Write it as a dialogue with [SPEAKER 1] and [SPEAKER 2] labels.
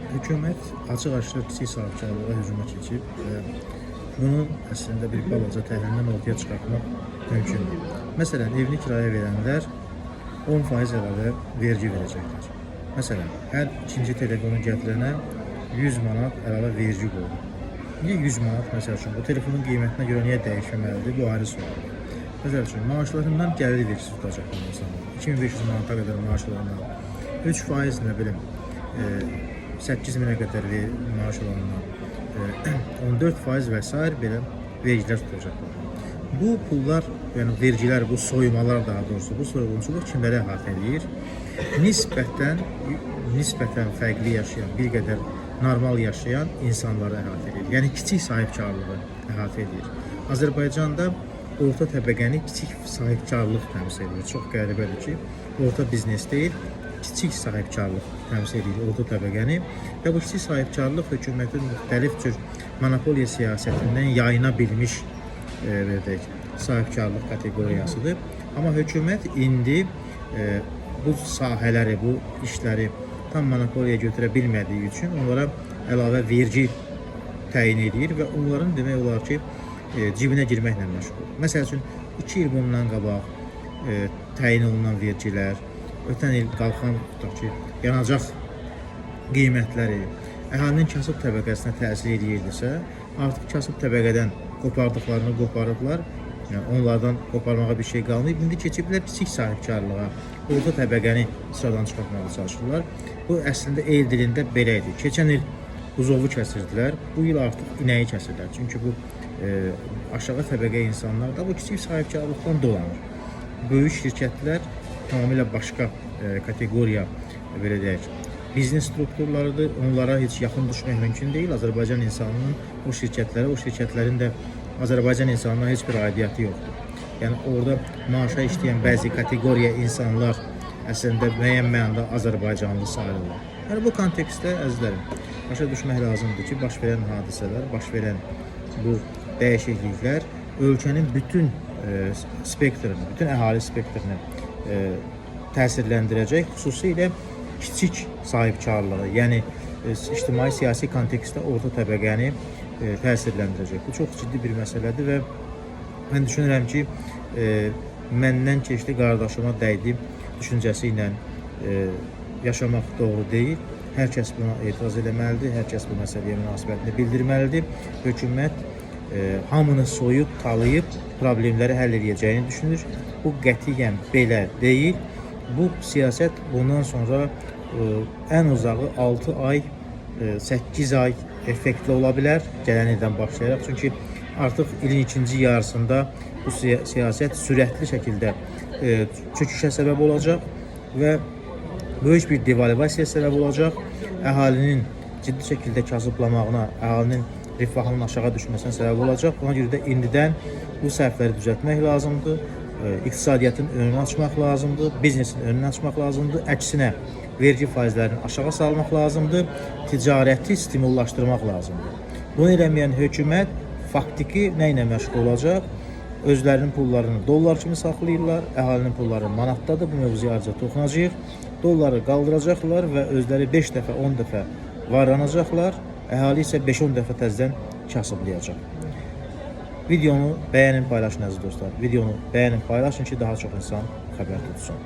[SPEAKER 1] Hökumət açıq-aşkar kiçik sahibkarlığa hücuma keçib və bunun əslində bir balaca təhlildən ortaya çıxartmaq mümkündür. Məsələn, evini kiraya verənlər 10% əlavə vergi verəcəklər. Məsələn, hər ikinci telefonu gətirənə 100 manat əlavə vergi qoyulur. Niyə 100 manat məsəl üçün? Bu telefonun qiymətinə görə niyə dəyişməməlidir? Bu ayrı sualdır. Məsəl üçün, maaşlarından gəlir vergisi tutacaq bu insanlar. 2500 manata qədər maaşlarından 3% nə bilim 8.000-ə qədər maaş olanlar 14% və s. belə vergilər tutacaqlar. Bu pullar, yəni vergilər, bu soyumalar daha doğrusu, bu soyğunçuluq kimlərə əhatə edir? Nisbətən fərqli yaşayan, bir qədər normal yaşayan insanları əhatə edir. Yəni kiçik sahibkarlığı əhatə edir. Azərbaycanda orta təbəqəni kiçik sahibkarlıq təmsil edir. Çox qəribədir ki, orta biznes deyil, kiçik sahibkarlıq təmsil edir orta təbəqəni və bu kiçik sahibkarlıq hökumətin müxtəlif cür monopoliya siyasətindən yayına bilmiş sahibkarlıq kateqoriyasıdır. Amma hökumət indi bu sahələri, bu işləri tam monopoliya götürə bilmədiyi üçün onlara əlavə vergi təyin edir və onların demək olar ki, cibinə girməklə məşğul. Məsəl üçün, 2 il bundan qabaq təyin olunan vergilər, ötən il qalxan yanacaq qiymətləri əhalinin kasıb təbəqəsinə təsir edirdisə, artıq kasıb təbəqədən qopardıqlarını qoparıblar, yəni onlardan qoparmağa bir şey qalmayıb, indi keçiblər kiçik sahibkarlığa, orta təbəqəni sıradan çıxartmağa çalışırlar. Bu əslində el dilində belə idi. Keçən il buzovu kəsirdilər, bu il artıq inəyi kəsirlər. Çünki bu aşağı təbəqə insanlar da bu kiçik sahibkarlıqdan dolanır. Böyük şirkətlər tamamilə başqa kateqoriya, belə deyək, biznes strukturlarıdır. Onlara heç yaxın düşmək mümkün deyil. Azərbaycan insanının o şirkətlərə, o şirkətlərin də Azərbaycan insanına heç bir aidiyyəti yoxdur. Yəni orada maaşa işləyən bəzi kateqoriya insanlar əslində müəyyən mənada Azərbaycanlı sayılırlar. Yəni bu kontekstdə əzizlərim, başa düşmək lazımdır ki, baş verən hadisələr, baş verən bu dəyişikliklər ölkənin bütün spektrini, bütün əhali spektrini təsirləndirəcək, xüsusilə kiçik sahibkarlığı, yəni ictimai-siyasi kontekstdə orta təbəqəni təsirləndirəcək. Bu çox ciddi bir məsələdir və mən düşünürəm ki, məndən keçdi, qardaşıma dəydi düşüncəsi ilə yaşamaq doğru deyil. Hər kəs buna etiraz eləməlidir, hər kəs bu məsələyə münasibətini bildirməlidir. Hökumət hamını soyub, talayıb, problemləri həll edəcəyini düşünür. Bu qətiyyən belə deyil. Bu siyasət bundan sonra ən uzağı 6 ay, 8 ay effektli ola bilər, gələn ildən başlayaraq. Çünki artıq ilin ikinci yarısında bu siyasət sürətli şəkildə çöküşə səbəb olacaq və böyük bir devalvasiya səbəb olacaq. Əhalinin ciddi şəkildə kasıblamağına, əhalinin rifahının aşağı düşməsinə səbəb olacaq. Buna görə də indidən bu səhvləri düzəltmək lazımdır. İqtisadiyyatın önünü açmaq lazımdır, biznesin önünü açmaq lazımdır. Əksinə, vergi faizlərini aşağı salmaq lazımdır, ticarəti stimullaşdırmaq lazımdır. Bunu eləməyən hökumət faktiki nə ilə məşğul olacaq? Özlərinin pullarını dollar kimi saxlayırlar, əhalinin pulları manatdadır, bu mövzuya ayrıca toxunacaq. Dolları qaldıracaqlar və özləri 5 dəfə, 10 dəfə varlanacaqlar, əhali isə 5-10 dəfə təzədən kasıblayacaq. Videonu bəyənin, paylaşın əziz dostlar. Videonu bəyənin, paylaşın ki, daha çox insan xəbər tutsun.